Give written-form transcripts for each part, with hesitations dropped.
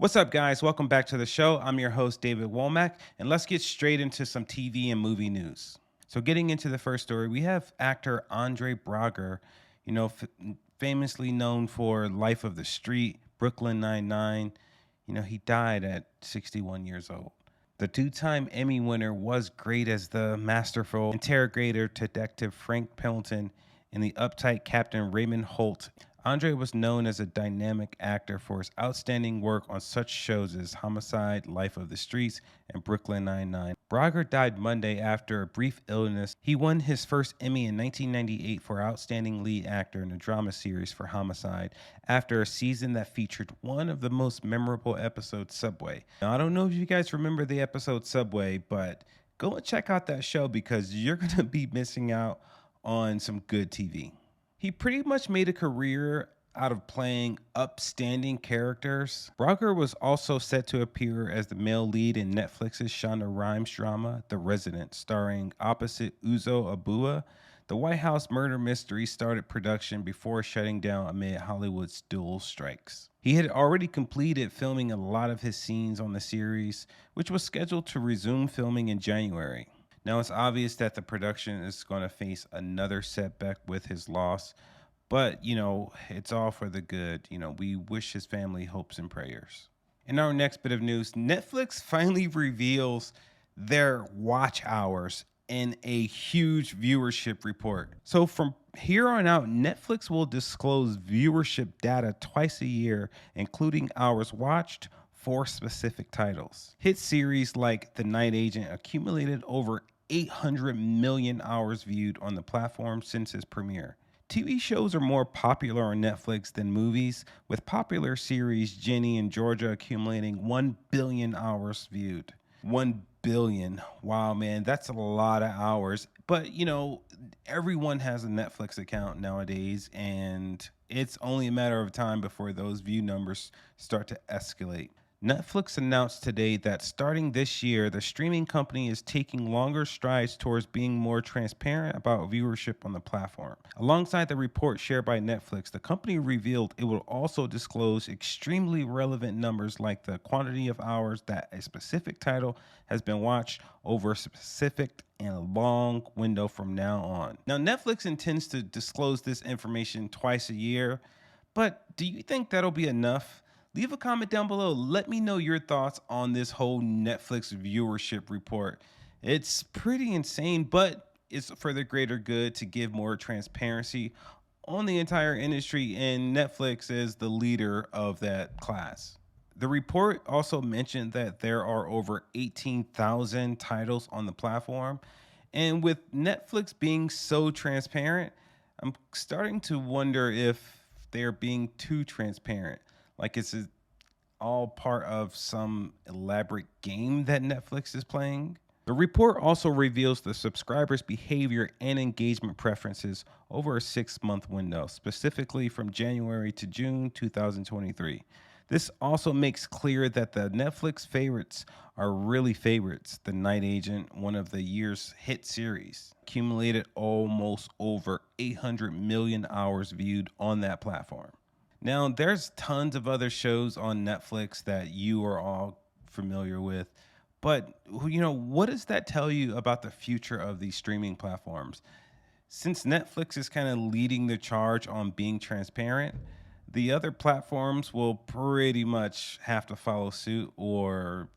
What's up, guys? Welcome back to the show. I'm your host, David Womack, and let's get straight into some TV and movie news. So, getting into the first story, we have actor Andre Braugher, famously known for Life of the Street, Brooklyn Nine-Nine. He died at 61 years old. The two-time Emmy winner was great as the masterful interrogator detective Frank Pendleton and the uptight Captain Raymond Holt. Andre was known as a dynamic actor for his outstanding work on such shows as Homicide, Life of the Streets, and Brooklyn Nine-Nine. Braugher died Monday after a brief illness. He won his first Emmy in 1998 for Outstanding Lead Actor in a Drama Series for Homicide after a season that featured one of the most memorable episodes, Subway. Now, I don't know if you guys remember the episode Subway, but go and check out that show because you're going to be missing out on some good TV. He pretty much made a career out of playing upstanding characters. Braugher was also set to appear as the male lead in Netflix's Shonda Rhimes drama, The Resident, starring opposite Uzo Abuya. The White House murder mystery started production before shutting down amid Hollywood's dual strikes. He had already completed filming a lot of his scenes on the series, which was scheduled to resume filming in January. Now, it's obvious that the production is going to face another setback with his loss, but, it's all for the good. We wish his family hopes and prayers. In our next bit of news, Netflix finally reveals their watch hours in a huge viewership report. So from here on out, Netflix will disclose viewership data twice a year, including hours watched for specific titles. Hit series like The Night Agent accumulated over 800 million hours viewed on the platform since its premiere. TV shows are more popular on Netflix than movies, with popular series Ginny and Georgia accumulating 1 billion hours viewed. 1 billion. Wow, man, that's a lot of hours. But, everyone has a Netflix account nowadays, and it's only a matter of time before those view numbers start to escalate. Netflix announced today that starting this year, the streaming company is taking longer strides towards being more transparent about viewership on the platform. Alongside the report shared by Netflix, the company revealed it will also disclose extremely relevant numbers like the quantity of hours that a specific title has been watched over a specific and a long window from now on. Now, Netflix intends to disclose this information twice a year, but do you think that'll be enough? Leave a comment down below. Let me know your thoughts on this whole Netflix viewership report. It's pretty insane, but it's for the greater good to give more transparency on the entire industry, and Netflix is the leader of that class. The report also mentioned that there are over 18,000 titles on the platform, and with Netflix being so transparent, I'm starting to wonder if they're being too transparent. Like it's all part of some elaborate game that Netflix is playing. The report also reveals the subscribers' behavior and engagement preferences over a 6-month window, specifically from January to June 2023. This also makes clear that the Netflix favorites are really favorites. The Night Agent, one of the year's hit series, accumulated almost over 800 million hours viewed on that platform. Now, there's tons of other shows on Netflix that you are all familiar with, but what does that tell you about the future of these streaming platforms? Since Netflix is kind of leading the charge on being transparent, the other platforms will pretty much have to follow suit or,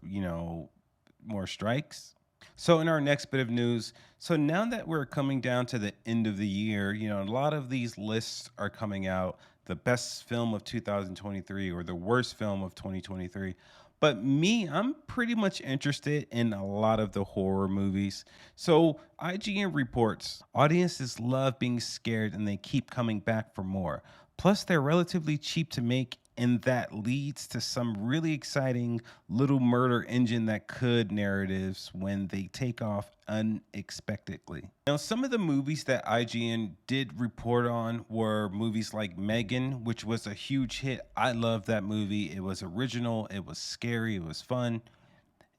more strikes. So in our next bit of news, so now that we're coming down to the end of the year, a lot of these lists are coming out, the best film of 2023 or the worst film of 2023. But me, I'm pretty much interested in a lot of the horror movies. So IGN reports audiences love being scared and they keep coming back for more. Plus, they're relatively cheap to make, and that leads to some really exciting little murder engine that could narratives when they take off unexpectedly. Now, some of the movies that IGN did report on were movies like Megan, which was a huge hit. I loved that movie. It was original, it was scary, it was fun.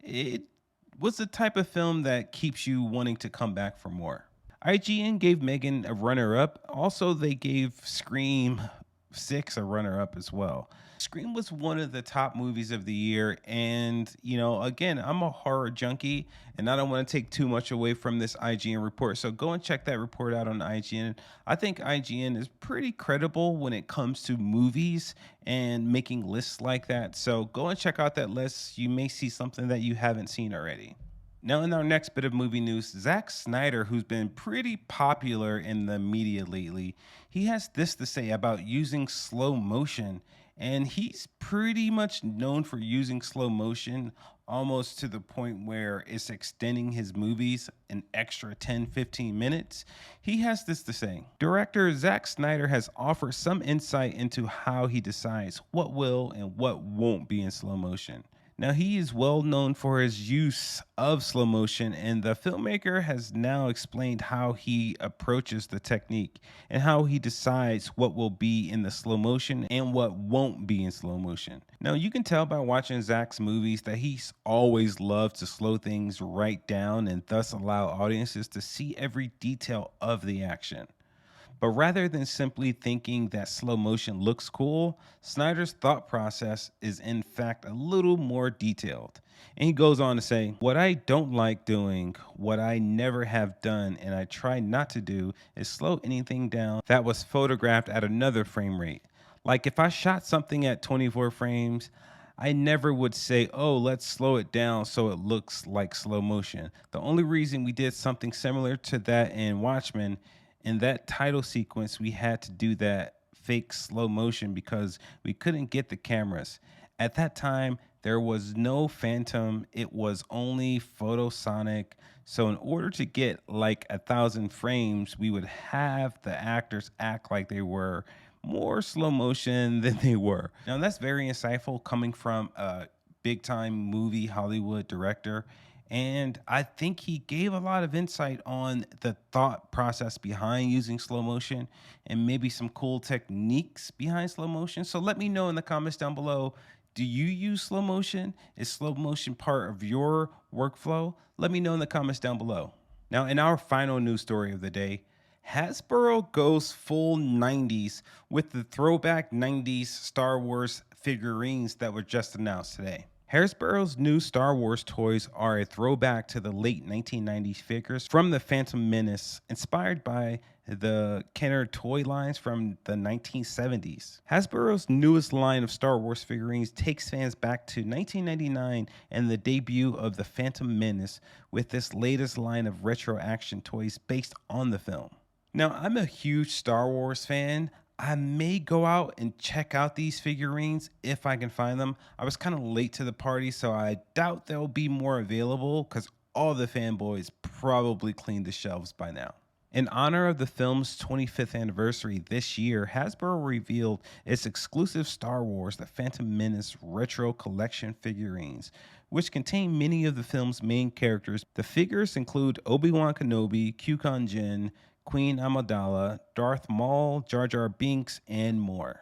It was the type of film that keeps you wanting to come back for more. IGN gave Megan a runner-up. Also, they gave Scream 6 a runner-up as well. Scream was one of the top movies of the year. And, again, I'm a horror junkie and I don't want to take too much away from this IGN report. So go and check that report out on IGN. I think IGN is pretty credible when it comes to movies and making lists like that. So go and check out that list. You may see something that you haven't seen already. Now, in our next bit of movie news, Zack Snyder, who's been pretty popular in the media lately, he has this to say about using slow motion. And he's pretty much known for using slow motion almost to the point where it's extending his movies an extra 10, 15 minutes. He has this to say. Director Zack Snyder has offered some insight into how he decides what will and what won't be in slow motion. Now, he is well known for his use of slow motion, and the filmmaker has now explained how he approaches the technique and how he decides what will be in the slow motion and what won't be in slow motion. Now, you can tell by watching Zack's movies that he's always loved to slow things right down and thus allow audiences to see every detail of the action. But rather than simply thinking that slow motion looks cool, Snyder's thought process is in fact a little more detailed. And he goes on to say, "What I don't like doing, what I never have done, and I try not to do, is slow anything down that was photographed at another frame rate. Like if I shot something at 24 frames, I never would say, oh, let's slow it down so it looks like slow motion. The only reason we did something similar to that in Watchmen, in that title sequence, we had to do that fake slow motion because we couldn't get the cameras. At that time, there was no phantom, it was only photosonic. So, in order to get like 1,000 frames, we would have the actors act like they were more slow motion than they were." Now, that's very insightful coming from a big time movie Hollywood director. And I think he gave a lot of insight on the thought process behind using slow motion and maybe some cool techniques behind slow motion. So let me know in the comments down below. Do you use slow motion? Is slow motion part of your workflow? Let me know in the comments down below. Now, in our final news story of the day, Hasbro goes full 90s with the throwback 90s Star Wars figurines that were just announced today. Hasbro's new Star Wars toys are a throwback to the late 1990s figures from the Phantom Menace, inspired by the Kenner toy lines from the 1970s. Hasbro's newest line of Star Wars figurines takes fans back to 1999 and the debut of the Phantom Menace with this latest line of retro action toys based on the film. Now, I'm a huge Star Wars fan. I may go out and check out these figurines if I can find them. I was kind of late to the party, so I doubt there'll be more available because all the fanboys probably cleaned the shelves by now. In honor of the film's 25th anniversary this year, Hasbro revealed its exclusive Star Wars The Phantom Menace Retro Collection figurines, which contain many of the film's main characters. The figures include Obi-Wan Kenobi, Qui-Gon Jinn, Queen Amidala, Darth Maul, Jar Jar Binks, and more.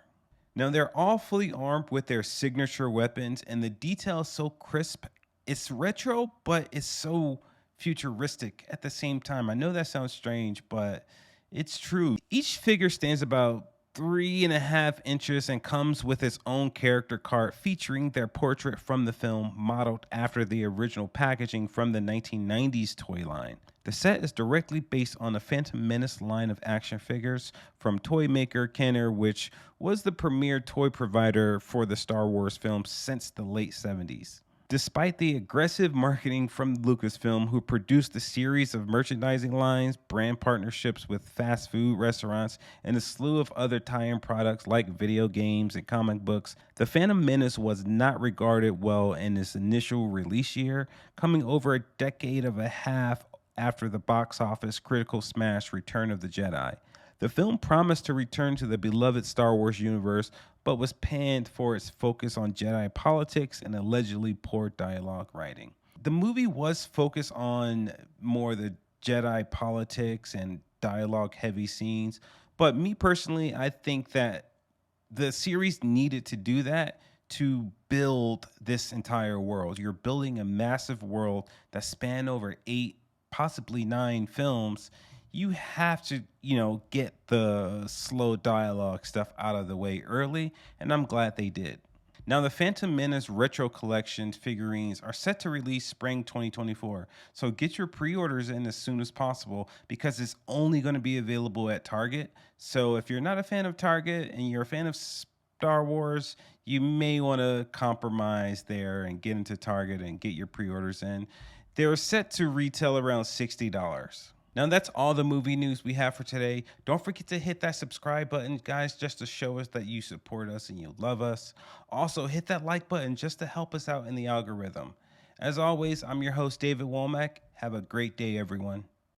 Now, they're all fully armed with their signature weapons, and the detail is so crisp. It's retro, but it's so futuristic at the same time. I know that sounds strange, but it's true. Each figure stands about 3.5 inches and comes with its own character card featuring their portrait from the film, modeled after the original packaging from the 1990s toy line. The set is directly based on the Phantom Menace line of action figures from toy maker Kenner, which was the premier toy provider for the Star Wars films since the late 70s. Despite the aggressive marketing from Lucasfilm, who produced a series of merchandising lines, brand partnerships with fast food restaurants, and a slew of other tie-in products like video games and comic books, The Phantom Menace was not regarded well in its initial release year, coming over a decade and a half after the box office critical smash Return of the Jedi. The film promised to return to the beloved Star Wars universe, but was panned for its focus on Jedi politics and allegedly poor dialogue writing. The movie was focused on more the Jedi politics and dialogue heavy scenes, but me personally, I think that the series needed to do that to build this entire world. You're building a massive world that spanned over 8, possibly 9 films. You have to, get the slow dialogue stuff out of the way early, and I'm glad they did. Now, the Phantom Menace Retro Collection figurines are set to release spring 2024. So get your pre orders in as soon as possible because it's only going to be available at Target. So if you're not a fan of Target and you're a fan of Star Wars, you may want to compromise there and get into Target and get your pre orders in. They're set to retail around $60. Now, that's all the movie news we have for today. Don't forget to hit that subscribe button, guys, just to show us that you support us and you love us. Also, hit that like button just to help us out in the algorithm. As always, I'm your host, David Womack. Have a great day, everyone.